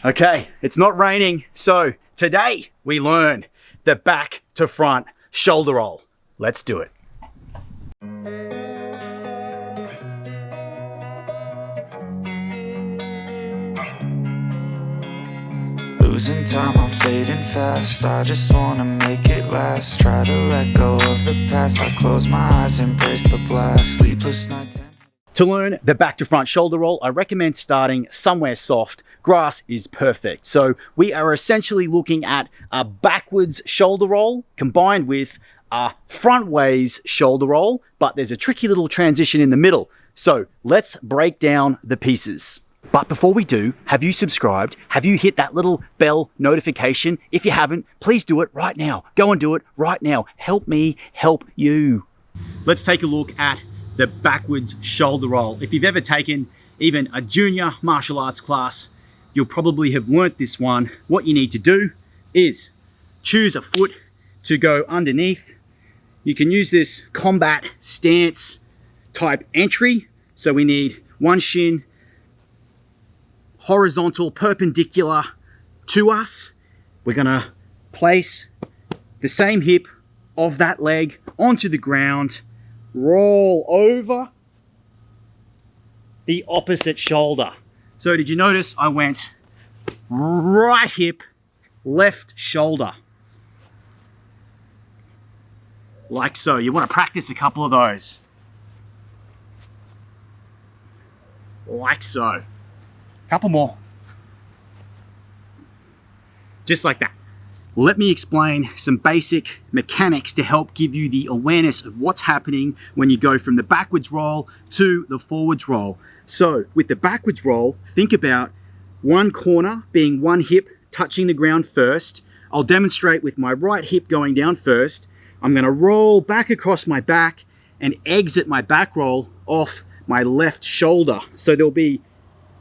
Okay, it's not raining, so today we learn the back to front shoulder roll. Let's do it. Losing time, I'm fading fast. I just wanna make it last. Try to let go of the past. I close my eyes, embrace the blast. Sleepless nights and... To learn the back to front shoulder roll, I recommend starting somewhere soft. Grass is perfect. So we are essentially looking at a backwards shoulder roll combined with a frontways shoulder roll, but there's a tricky little transition in the middle. So let's break down the pieces. But before we do, have you subscribed? Have you hit that little bell notification? If you haven't, please do it right now. Go and do it right now. Help me help you. Let's take a look at the backwards shoulder roll. If you've ever taken even a junior martial arts class, you'll probably have learnt this one. What you need to do is choose a foot to go underneath. You can use this combat stance type entry. So we need one shin horizontal, perpendicular to us. We're gonna place the same hip of that leg onto the ground, roll over the opposite shoulder. So did you notice I went right hip, left shoulder? Like so. You want to practice a couple of those. Like so. Couple more. Just like that. Let me explain some basic mechanics to help give you the awareness of what's happening when you go from the backwards roll to the forwards roll. So with the backwards roll, think about one corner being one hip touching the ground first. I'll demonstrate with my right hip going down first. I'm going to roll back across my back and exit my back roll off my left shoulder. So there'll be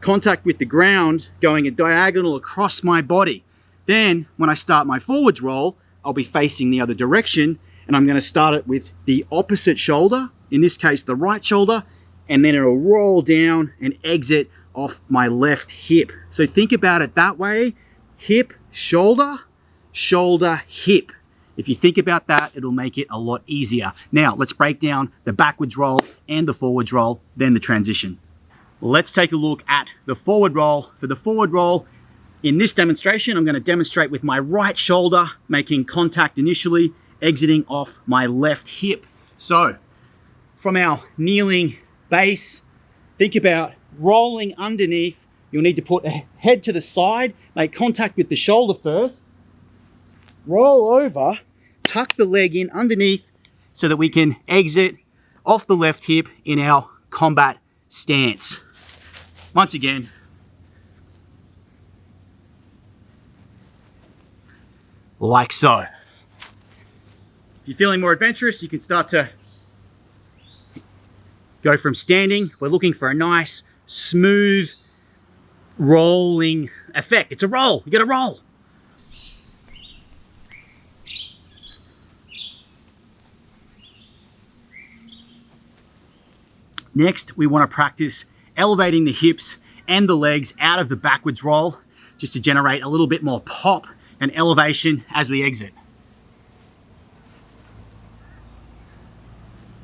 contact with the ground going a diagonal across my body. Then when I start my forwards roll, I'll be facing the other direction, and I'm going to start it with the opposite shoulder, in this case the right shoulder, and then it'll roll down and exit off my left hip. So think about it that way: hip, shoulder, shoulder, hip. If you think about that, it'll make it a lot easier. Now let's break down the backwards roll and the forwards roll, then the transition. Let's take a look at the forward roll. For the forward roll, in this demonstration, I'm going to demonstrate with my right shoulder, making contact initially, exiting off my left hip. So from our kneeling base, think about rolling underneath. You'll need to put a head to the side, make contact with the shoulder first, roll over, tuck the leg in underneath so that we can exit off the left hip in our combat stance. Once again, like so. If you're feeling more adventurous, you can start to go from standing. We're looking for a nice, smooth, rolling effect. It's a roll. You got to roll. Next, we want to practice elevating the hips and the legs out of the backwards roll, just to generate a little bit more pop and elevation as we exit.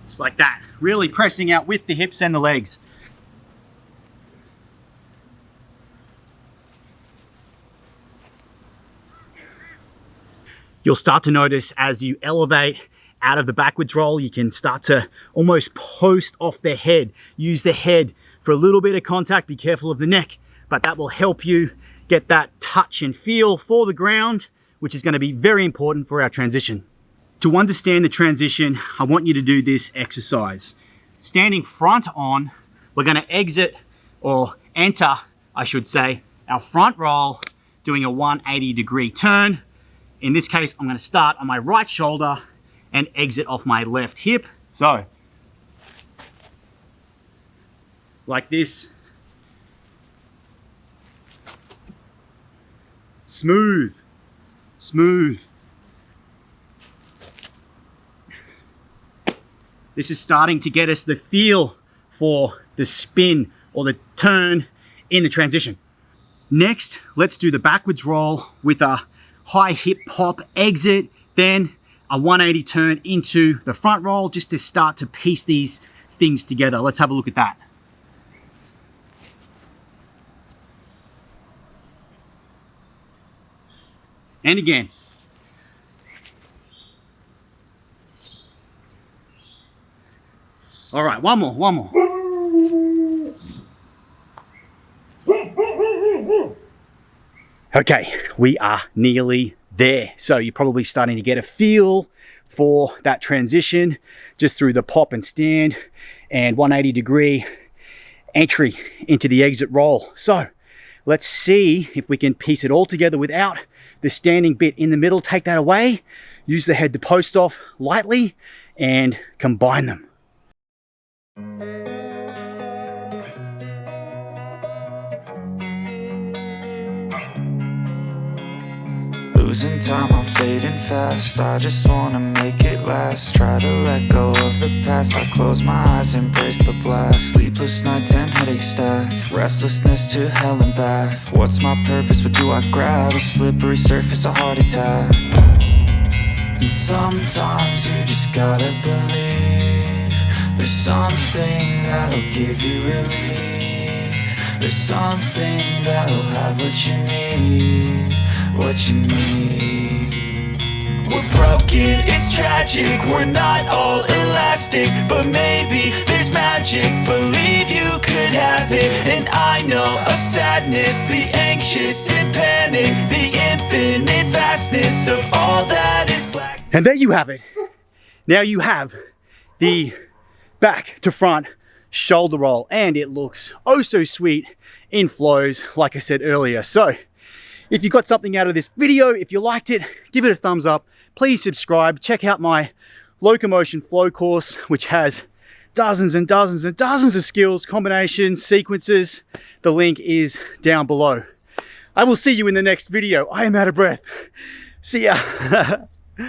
Just like that, really pressing out with the hips and the legs. You'll start to notice as you elevate out of the backwards roll, you can start to almost post off the head. Use the head for a little bit of contact. Be careful of the neck, but that will help you get that touch and feel for the ground, which is going to be very important for our transition. To understand the transition, I want you to do this exercise. Standing front on, we're going to exit, or enter, I should say, our front roll, doing a 180-degree turn. In this case, I'm going to start on my right shoulder and exit off my left hip. So, like this. Smooth, smooth. This is starting to get us the feel for the spin or the turn in the transition. Next, let's do the backwards roll with a high hip pop exit, then a 180 turn into the front roll just to start to piece these things together. Let's have a look at that. And again. All right, one more. Okay, we are nearly there. So you're probably starting to get a feel for that transition just through the pop and stand and 180-degree entry into the exit roll. So let's see if we can piece it all together without the standing bit in the middle. Take that away, use the head to post off lightly and combine them. Losing time, I'm fading fast. I just wanna make it last. Try to let go of the past. I close my eyes, embrace the blast. Sleepless nights and headache stack. Restlessness to hell and back. What's my purpose? What do I grab? A slippery surface, a heart attack. And sometimes you just gotta believe there's something that'll give you relief. There's something that'll have what you need. What you need. We're broken, it's tragic. We're not all elastic, but maybe there's magic. Believe you could have it. And I know of sadness, the anxious and panic, the infinite vastness of all that is black. And there you have it. Now you have the back to front shoulder roll, and it looks oh so sweet in flows, like I said earlier. So if you got something out of this video, if you liked it, give it a thumbs up. Please subscribe. Check out my locomotion flow course, which has dozens and dozens and dozens of skills, combinations, sequences. The link is down below. I will see you in the next video. I am out of breath. See ya.